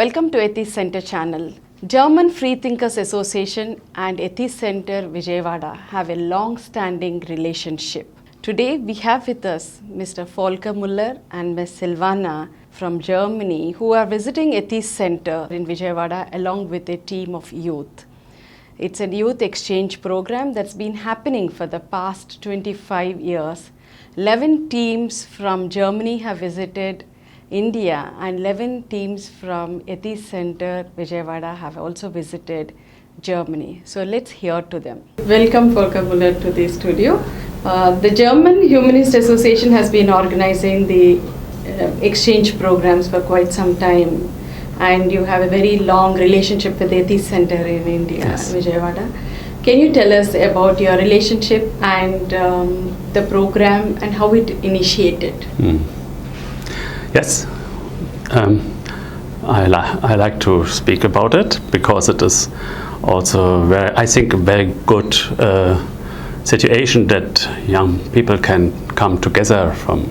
Welcome to Atheist Center channel. German Freethinkers Association and Atheist Center Vijayawada have a long-standing relationship. Today we have with us Mr. Volker Mueller and Ms. Silvana from Germany who are visiting Atheist Center in Vijayawada along with a team of youth. It's a youth exchange program that's been happening for the past 25 years. 11 teams from Germany have visited India and 11 teams from Atheist Center Vijayawada have also visited Germany. So let's hear to them. Welcome Volker Mueller to the studio. The German Humanist Association has been organizing the exchange programs for quite some time, and you have a very long relationship with the Atheist Center in India, yes. Vijayawada. Can you tell us about your relationship and the program and how it initiated? Yes, I like to speak about it because it is also I think a very good situation that young people can come together from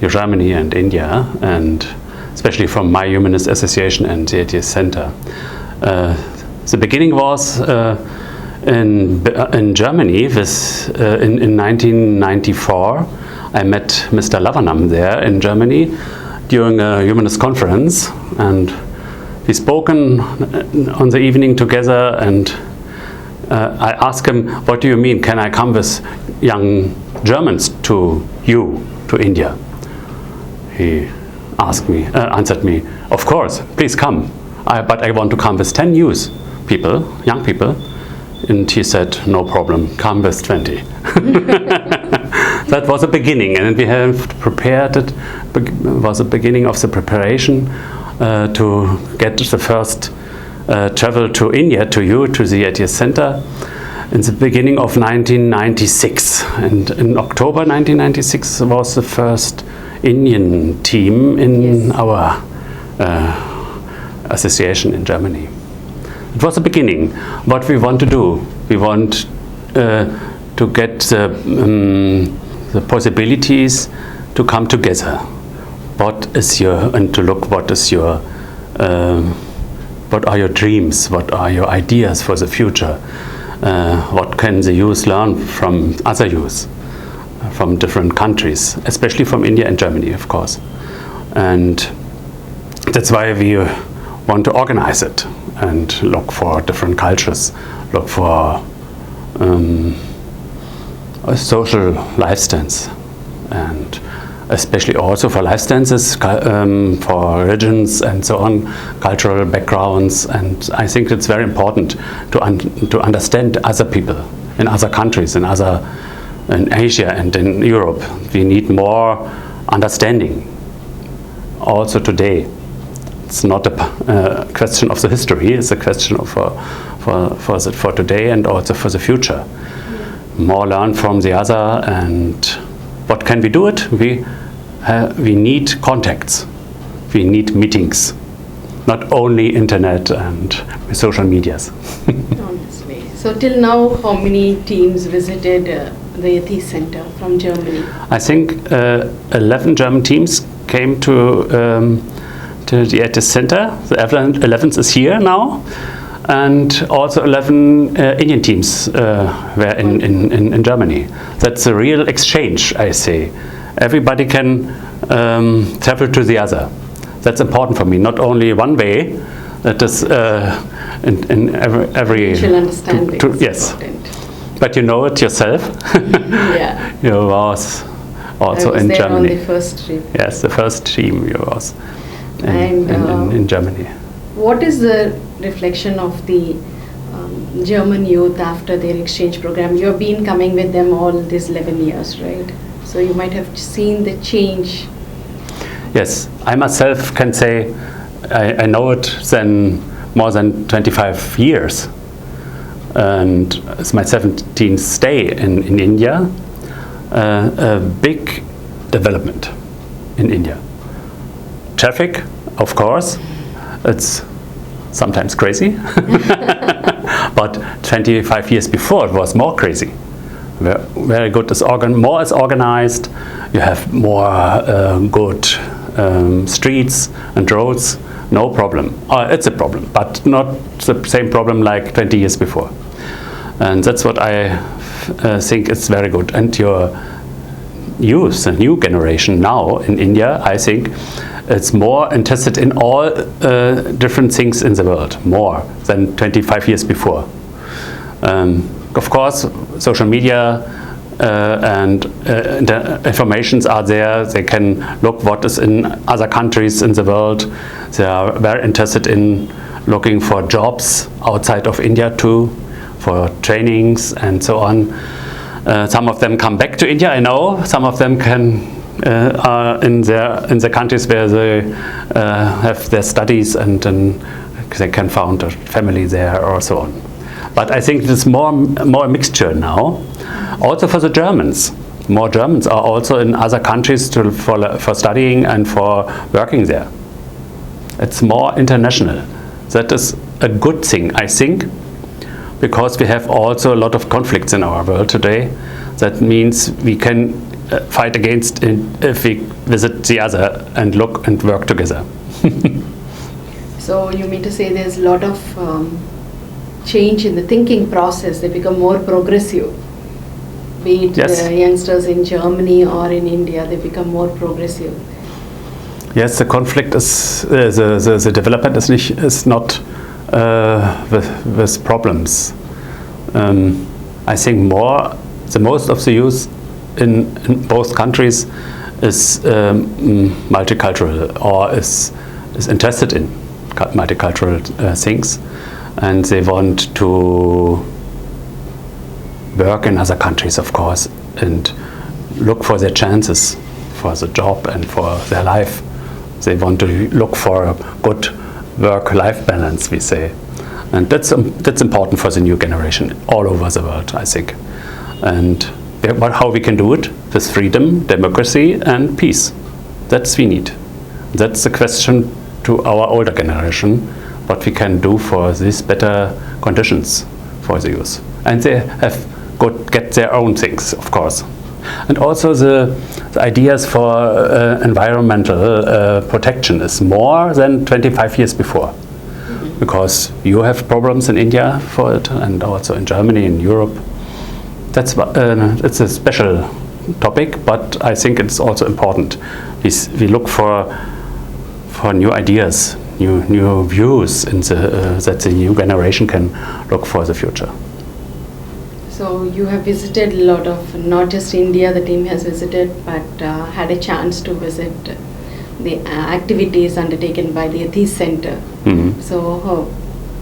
Germany and India, and especially from my Humanist Association and the Atheist Center. The beginning was in Germany in 1994. I met Mr. Lavanam there in Germany during a Humanist conference, and we spoke on the evening together, and I asked him, what do you mean, can I come with young Germans to India? He answered me, of course, please come, but I want to come with 10 young people. And he said, no problem, come with 20. That was the beginning, and we have prepared it. Was the beginning of the preparation to get the first travel to India, to the Atheist Center, in the beginning of 1996. And in October 1996 was the first Indian team in our association in Germany. It was the beginning. What we want to do, we want to get the possibilities to come together. And to look what are your dreams, what are your ideas for the future, what can the youth learn from other youth, from different countries, especially from India and Germany, of course. And that's why we want to organize it and look for different cultures, look for social life styles, and especially also for life styles, for religions and so on, cultural backgrounds. And I think it's very important to understand other people in other countries, in Asia and in Europe. We need more understanding also today. It's not a question of the history, it's a question of for today and also for the future. More learn from the other, and what can we do it? We need contacts, we need meetings, not only internet and social medias. Honestly. So till now, how many teams visited the Atheist Center from Germany? I think 11 German teams came to the Atheist Center. The 11th is here now, and also 11 Indian teams were in Germany. That's a real exchange, I say. Everybody can travel to the other. That's important for me. Not only one way. That is in every. Mutual understanding. Yes, important. but you know it yourself. Yeah. You was also in Germany. I was there on the first trip. Yes, the first team you was in Germany. What is the reflection of the German youth after their exchange program? You have been coming with them all these 11 years, right? So you might have seen the change. Yes, I myself can say I know it more than 25 years. And it's my 17th stay in India. A big development in India. Traffic, of course, it's sometimes crazy, but 25 years before it was more crazy. Very good, more is organized, you have more good streets and roads, no problem. It's a problem, but not the same problem like 20 years before. And that's what I think is very good. And your youth, the new generation now in India, I think it's more interested in all different things in the world, more than 25 years before. Of course, social media and the informations are there. They can look what is in other countries in the world. They are very interested in looking for jobs outside of India too, for trainings and so on. Some of them come back to India, I know. Some of them are in the countries where they have their studies, and then they can found a family there or so on. But I think there's more a mixture now. Also for the Germans. More Germans are also in other countries for studying and for working there. It's more international. That is a good thing, I think, because we have also a lot of conflicts in our world today. That means we can fight against it if we visit the other and look and work together. So you mean to say there's a lot of change in the thinking process? They become more progressive. Be it Yes. youngsters in Germany or in India, they become more progressive. Yes, the conflict is the development is not with problems. I think the most of the youth in both countries is multicultural, or is interested in multicultural things, and they want to work in other countries, of course, and look for their chances for the job and for their life. They want to look for a good work-life balance, we say. And that's important for the new generation all over the world, I think. And how we can do it? With freedom, democracy and peace. That's we need. That's the question to our older generation, what we can do for these better conditions for the youth. And they have get their own things, of course. And also the ideas for environmental protection is more than 25 years before. Because you have problems in India for it, and also in Germany, in Europe. It's a special topic, but I think it's also important. We look for new ideas, new views that the new generation can look for the future. So you have visited a lot of, not just India, the team has visited, but had a chance to visit the activities undertaken by the Atheist Center. Mm-hmm. So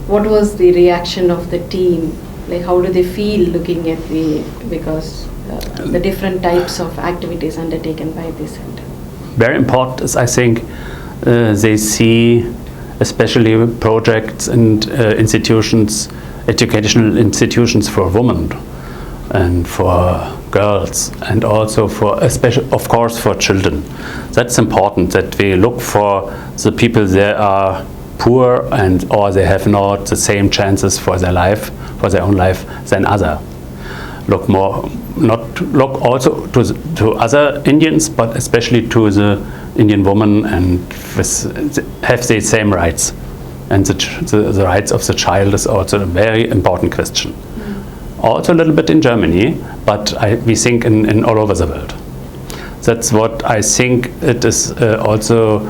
what was the reaction of the team? Like, how do they feel looking at the different types of activities undertaken by the center? Very important is, I think, they see especially projects and institutions, educational institutions for women and for girls, and also for, especially, of course, for children. That's important, that we look for the people that are poor or they have not the same chances for their life, for their own life than other. Look also to other Indians, but especially to the Indian woman, and have the same rights. And the rights of the child is also a very important question. Also a little bit in Germany, but we think in all over the world. That's what I think it is also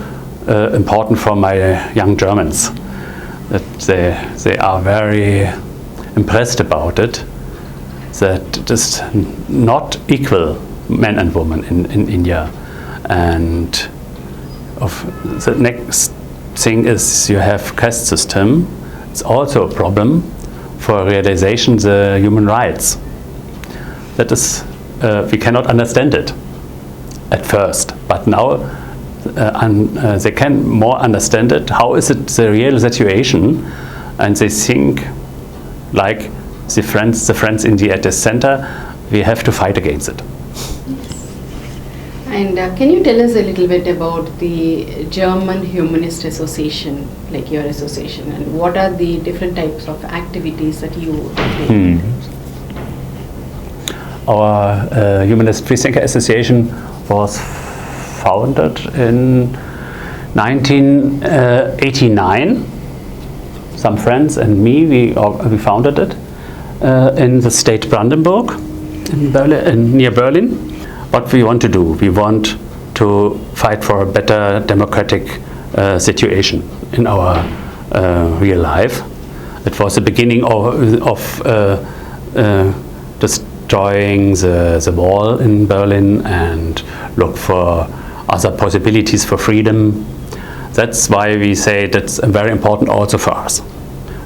important for my young Germans, that they are very impressed about it, that it is not equal men and women in India. And the next thing is you have caste system. It's also a problem for realization the human rights. That is, we cannot understand it at first, but now they can more understand it. How is it the real situation? And they think, like the friends in the Atheist Center, we have to fight against it. And can you tell us a little bit about the German Humanist Association, like your association, and what are the different types of activities that you do? Our Humanist Freethinker Association was founded in 1989, some friends and me, we founded it in the state Brandenburg, in Berlin, near Berlin. What we want to do, we want to fight for a better democratic situation in our real life. It was the beginning of destroying the wall in Berlin and look for other possibilities for freedom. That's why we say that's very important also for us.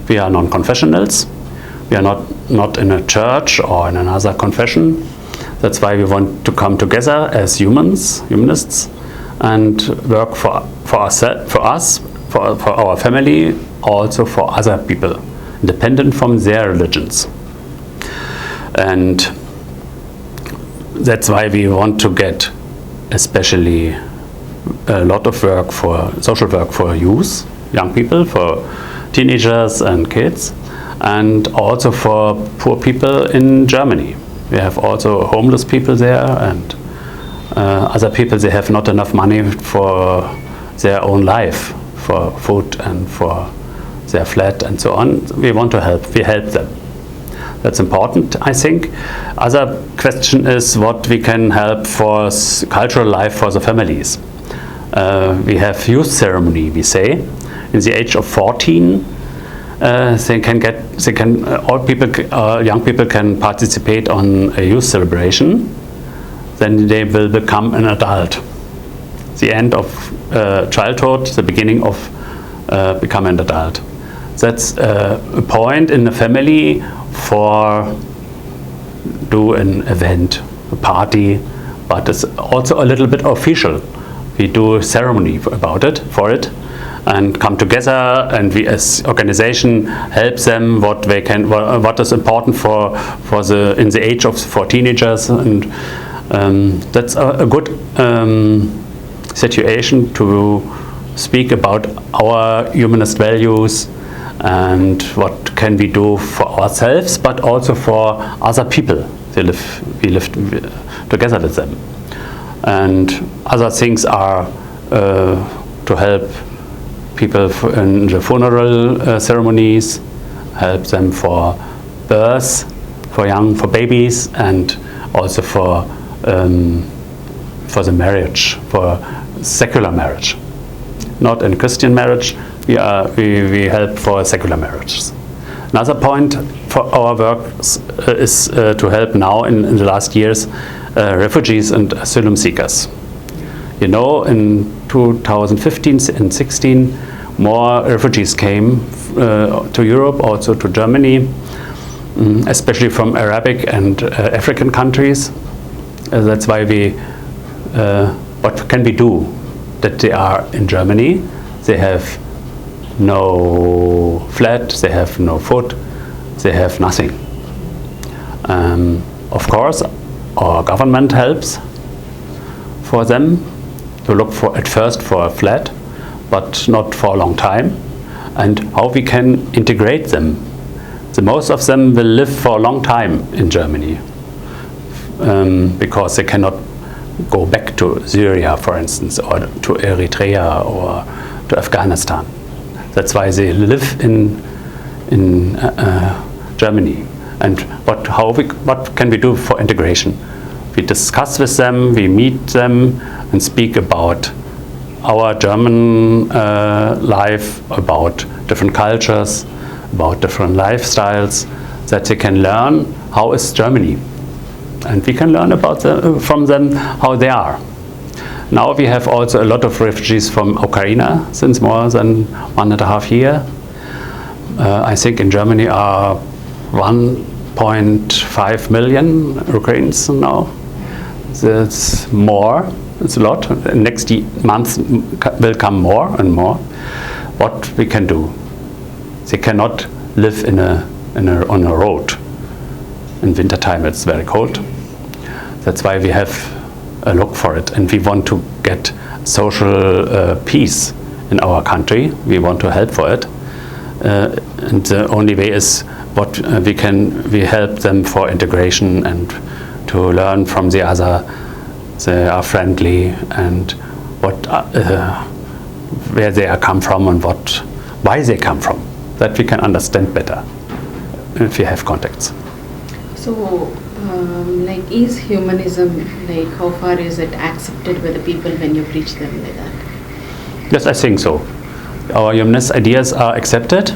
We are non-confessionals. We are not in a church or in another confession. That's why we want to come together as humanists, and work for us, for our family, also for other people, independent from their religions. And that's why we want to get especially a lot of work for social work for youth, young people, for teenagers and kids, and also for poor people in Germany. We have also homeless people there, and other people, they have not enough money for their own life, for food and for their flat and so on. We want to help, we help them. That's important, I think. Other question is what we can help for cultural life for the families. We have youth ceremony, we say. In the age of 14, young people can participate on a youth celebration. Then they will become an adult. The end of childhood, the beginning of becoming an adult. That's a point in the family for do an event, a party, but it's also a little bit official. We do a ceremony for it, and come together, and we as organization help them what is important in the age for teenagers, and that's a good situation to speak about our humanist values and what can we do for ourselves, but also for other people. We live together with them. And other things are to help people in the funeral ceremonies, help them for birth, for babies, and also for the marriage, for secular marriage. Not in Christian marriage, we help for secular marriages. Another point for our work is to help now in the last years refugees and asylum seekers. You know, in 2015 and 16, more refugees came to Europe, also to Germany, especially from Arabic and African countries. That's why what can we do? That they are in Germany, they have no flat, they have no food, they have nothing. Of course, our government helps for them to look at first for a flat, but not for a long time, and how we can integrate them. Most of them will live for a long time in Germany because they cannot go back to Syria, for instance, or to Eritrea or to Afghanistan. That's why they live in Germany. And what can we do for integration? We discuss with them, we meet them, and speak about our German life, about different cultures, about different lifestyles, that they can learn how is Germany. And we can learn from them how they are. Now we have also a lot of refugees from Ukraine since more than 1.5 years. I think in Germany are 1.5 million Ukrainians now. That's more, it's a lot. Next month will come more and more. What we can do? They cannot live on a road. In wintertime it's very cold. That's why we have a look for it, and we want to get social peace in our country. We want to help for it, and the only way is what we help them for integration and to learn from the other. They are friendly, and where they are come from and why they come from, that we can understand better if we have contacts. So, like, is humanism, like, how far is it accepted by the people when you preach them like that? Yes, I think so. Our humanist ideas are accepted.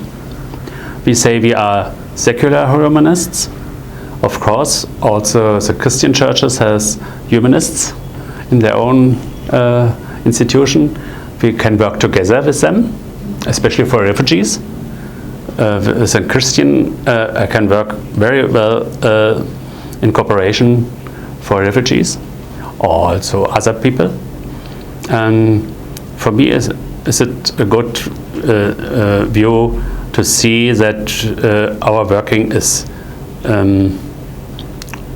We say we are secular humanists. Of course, also the Christian churches has humanists in their own institution. We can work together with them, especially for refugees. As a Christian, I can work very well in cooperation for refugees, also other people. And for me, is it a good view to see that our working is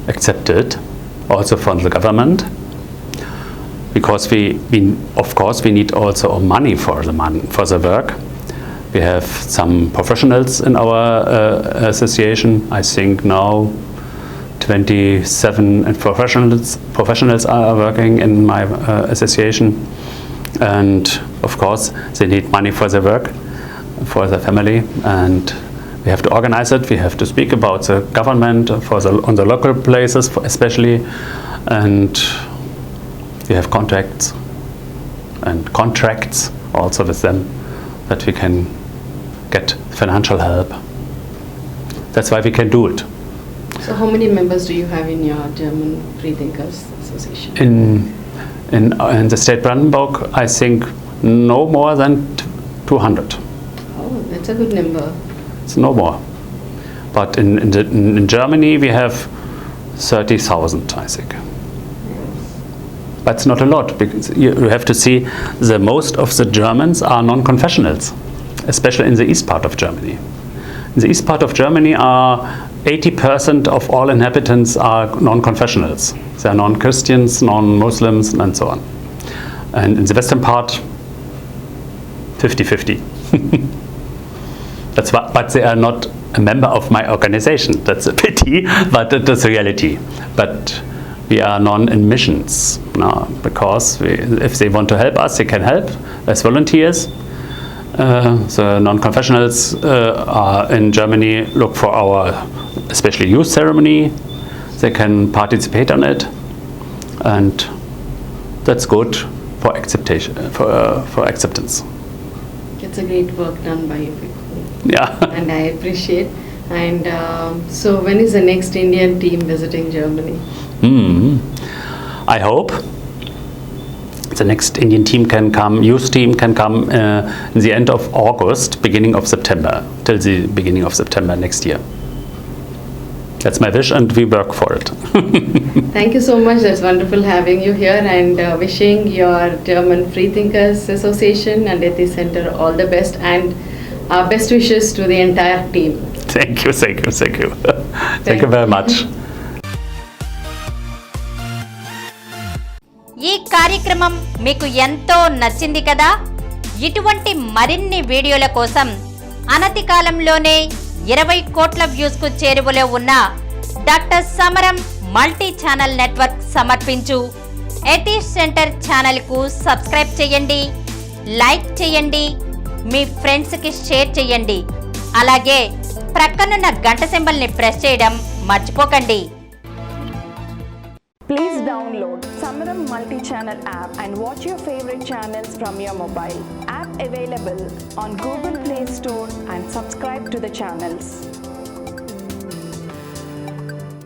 accepted also from the government, because we of course we need also money for the work. We have some professionals in our association. I think now 27 professionals are working in my association, and of course they need money for their work, for their family, and we have to organize it. We have to speak about the government on the local places especially, and we have contacts and contracts also with them that we can get financial help. That's why we can do it. So how many members do you have in your German Freethinkers Association? In the state Brandenburg, I think no more than 200. Oh, that's a good number. It's no more. But in Germany we have 30,000, I think. But it's not a lot, because you have to see the most of the Germans are non-confessionals, especially in the east part of Germany. In the east part of Germany are 80% of all inhabitants are non-confessionals. They are non-Christians, non-Muslims, and so on. And in the western part, 50-50. But they are not a member of my organization. That's a pity, but it is reality. But we are in missions now, because if they want to help us, they can help as volunteers. The non-confessionals are in Germany look for our especially youth ceremony. They can participate on it, and that's good for acceptation. For acceptance. It's a great work done by you people. Yeah. And I appreciate. And so when is the next Indian team visiting Germany? I hope the next Indian team can come, youth team can come in the end of August, beginning of September, till the beginning of September next year. That's my wish, and we work for it. Thank you so much. That's wonderful having you here, and wishing your German Freethinkers Association and Atheist Center all the best, and best wishes to the entire team. Thank you. Thank you very much. ఈ కార్యక్రమం మీకు ఎంతో నచ్చింది కదా? ఇటువంటి మరిన్ని వీడియోల కోసం అనతి కాలంలోనే 20 కోట్ల వ్యూస్ కు చేరువలో ఉన్న డాక్టర్ సమరం మల్టీ ఛానల్ నెట్వర్క్ సమర్పించు ఎథిస్ట్ సెంటర్ ఛానల్ కు సబ్స్క్రైబ్ చేయండి, లైక్ చేయండి, మీ ఫ్రెండ్స్ కి షేర్ చేయండి. అలాగే ప్రక్కనున్న గంట సింబల్ ని ప్రెస్ చేయడం మర్చిపోకండి. Please download Samaram Multi-Channel app and watch your favorite channels from your mobile. App available on Google Play Store, and subscribe to the channels.